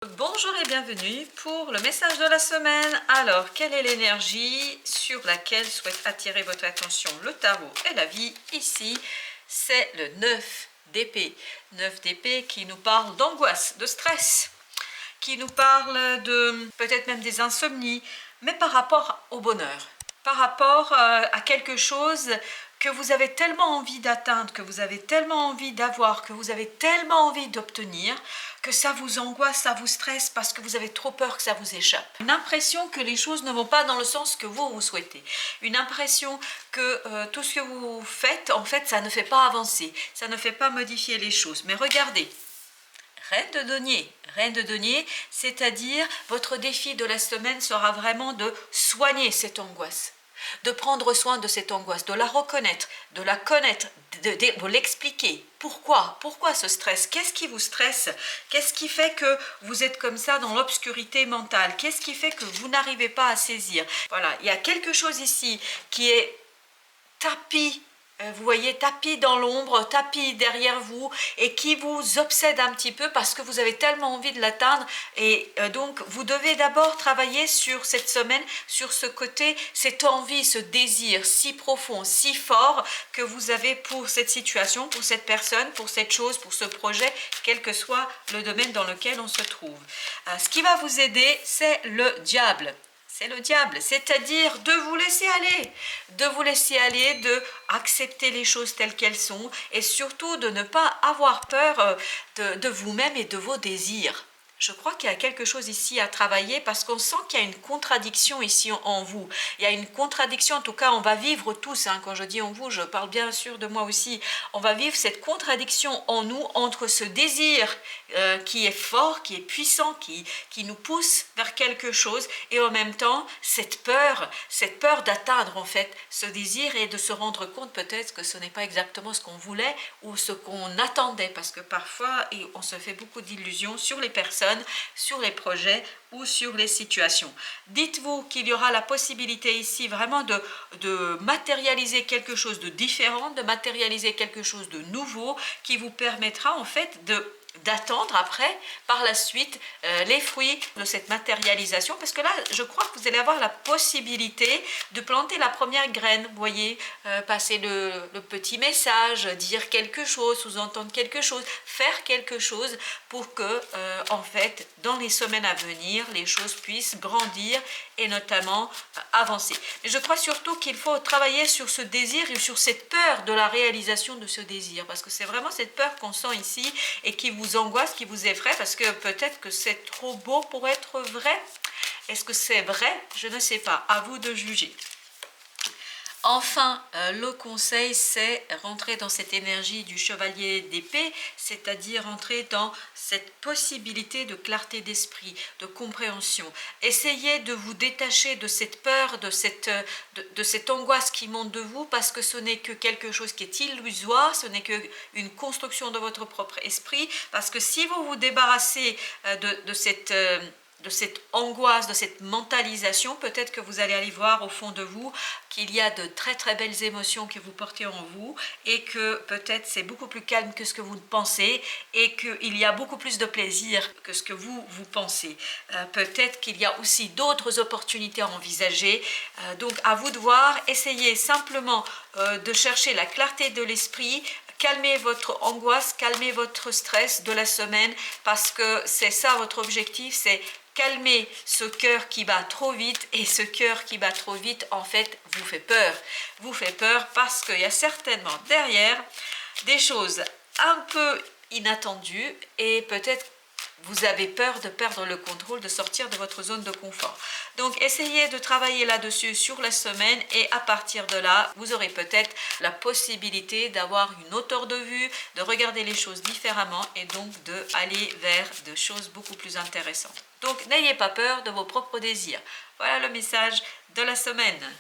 Bonjour et bienvenue pour le message de la semaine. Alors, quelle est l'énergie sur laquelle souhaite attirer votre attention le tarot et la vie? Ici, c'est le 9 d'épée. 9 d'épée qui nous parle d'angoisse, de stress, qui nous parle de peut-être même des insomnies, mais par rapport au bonheur, par rapport à quelque chose que vous avez tellement envie d'atteindre, que vous avez tellement envie d'avoir, que vous avez tellement envie d'obtenir, que ça vous angoisse, ça vous stresse parce que vous avez trop peur que ça vous échappe. Une impression que les choses ne vont pas dans le sens que vous souhaitez. Une impression que tout ce que vous faites, en fait, ça ne fait pas avancer, ça ne fait pas modifier les choses. Mais regardez, Reine de denier, c'est-à-dire votre défi de la semaine sera vraiment de soigner cette angoisse, de prendre soin de cette angoisse, de la reconnaître, de la connaître, de l'expliquer. Pourquoi ce stress? Qu'est-ce qui vous stresse? Qu'est-ce qui fait que vous êtes comme ça dans l'obscurité mentale? Qu'est-ce qui fait que vous n'arrivez pas à saisir? Voilà, il y a quelque chose ici qui est tapis. Vous voyez, tapis dans l'ombre, tapis derrière vous et qui vous obsède un petit peu parce que vous avez tellement envie de l'atteindre et donc vous devez d'abord travailler sur cette semaine, sur ce côté, cette envie, ce désir si profond, si fort que vous avez pour cette situation, pour cette personne, pour cette chose, pour ce projet, quel que soit le domaine dans lequel on se trouve. Ce qui va vous aider, c'est le diable. C'est le diable, c'est-à-dire de vous laisser aller, de accepter les choses telles qu'elles sont et surtout de ne pas avoir peur de vous-même et de vos désirs. Je crois qu'il y a quelque chose ici à travailler parce qu'on sent qu'il y a une contradiction ici en vous. Il y a une contradiction, en tout cas on va vivre tous, quand je dis en vous, je parle bien sûr de moi aussi, on va vivre cette contradiction en nous entre ce désir qui est fort, qui est puissant, qui nous pousse vers quelque chose et en même temps cette peur d'atteindre en fait ce désir et de se rendre compte peut-être que ce n'est pas exactement ce qu'on voulait ou ce qu'on attendait parce que parfois on se fait beaucoup d'illusions sur les personnes, sur les projets ou sur les situations. Dites-vous qu'il y aura la possibilité ici vraiment de matérialiser quelque chose de différent, de matérialiser quelque chose de nouveau qui vous permettra en fait d'attendre après, par la suite, les fruits de cette matérialisation, parce que là, je crois que vous allez avoir la possibilité de planter la première graine, vous voyez, passer le petit message, dire quelque chose, sous-entendre quelque chose, faire quelque chose pour que, en fait, dans les semaines à venir, les choses puissent grandir et notamment avancer. Mais je crois surtout qu'il faut travailler sur ce désir et sur cette peur de la réalisation de ce désir, parce que c'est vraiment cette peur qu'on sent ici et qui vous angoisse, qui vous effraie, parce que peut-être que c'est trop beau pour être vrai. Est-ce que c'est vrai? Je ne sais pas, à vous de juger. Enfin, le conseil, c'est rentrer dans cette énergie du chevalier d'épée, c'est-à-dire rentrer dans cette possibilité de clarté d'esprit, de compréhension. Essayez de vous détacher de cette peur, de cette angoisse qui monte de vous, parce que ce n'est que quelque chose qui est illusoire, ce n'est qu'une construction de votre propre esprit, parce que si vous vous débarrassez de cette angoisse, de cette mentalisation, peut-être que vous allez aller voir au fond de vous qu'il y a de très très belles émotions que vous portez en vous et que peut-être c'est beaucoup plus calme que ce que vous pensez et qu'il y a beaucoup plus de plaisir que ce que vous pensez. Peut-être qu'il y a aussi d'autres opportunités à envisager. Donc à vous de voir, essayez simplement de chercher la clarté de l'esprit, calmez votre angoisse, calmez votre stress de la semaine parce que c'est ça votre objectif, c'est calmer ce cœur qui bat trop vite et ce cœur qui bat trop vite en fait vous fait peur. Vous fait peur parce qu'il y a certainement derrière des choses un peu inattendues et peut-être vous avez peur de perdre le contrôle, de sortir de votre zone de confort. Donc essayez de travailler là-dessus sur la semaine et à partir de là, vous aurez peut-être la possibilité d'avoir une hauteur de vue, de regarder les choses différemment et donc d'aller vers des choses beaucoup plus intéressantes. Donc n'ayez pas peur de vos propres désirs. Voilà le message de la semaine.